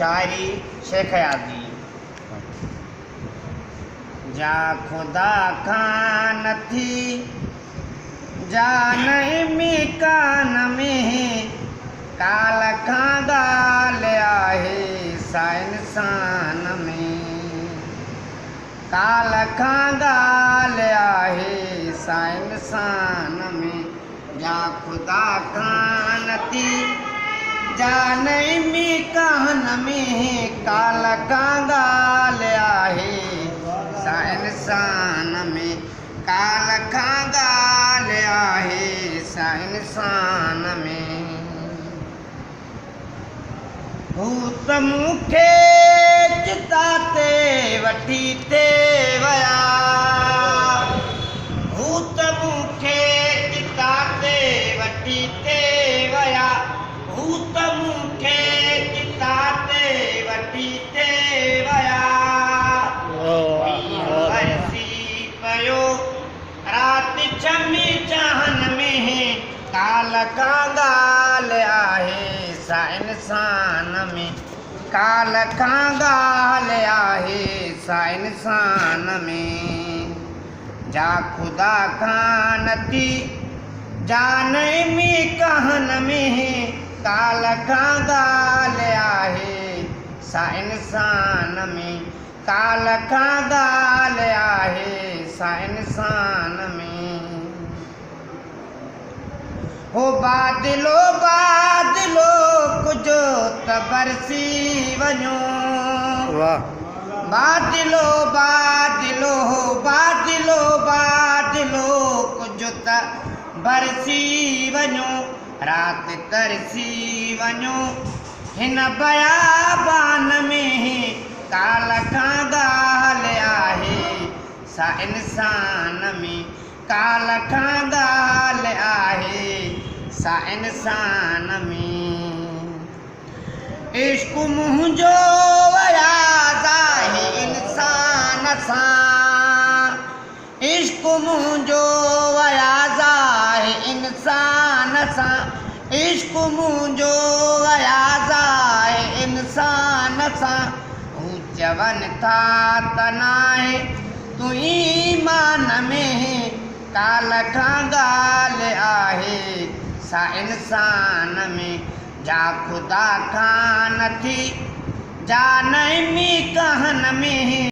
शायरी शेख यादी। जा खुदा खां नथी जान में कान में काल खां ॻाल्हि आहे सा इंसान में काल खां ॻाल्हि आहे सा इंसान में जा खुदा खां नथी जान में कान में काल खां ॻाल्हि आहे सा इंसान में काल खां ॻाल्हि आहे सा इंसान में हू त मूंखे चिता ते वठी ते विया हू त मूंखे चिता ते वठी ते विया हू त मूंखे चिता ते वठी ते विया राति छमी चाहन में काल खां ॻाल्हि आहे सा इंसान में काल खां ॻाल्हि आहे सा इंसान में जा खुदा खां नथी जान में कहन में काल खां ॻाल्हि आहे सा इंसान में काल खां ॻाल्हि आहे सा इंसान में हो बादलो बादलो कुझु त बरसी वञो बादलो बादलो बादलो बादलो कुझु त बरसी वञो राति तरसी वञो हिन बयाबान में काल खां ॻाल्हि आहे सा इंसान में काल खां ॻाल्हि आहे सा इंसान में इश्क मुंहिंजो वयाज़ आहे इंसान सां इश्क मुंहिंजो वयाज़ आहे इंसान सां इश्क मुंहिंजो वयाज़ आहे इंसान सां चवनि था त नाहे तूं ईमान में काल खां ॻाल्हि आहे सा इंसान में जा खुदा खां नथी जान में कहन में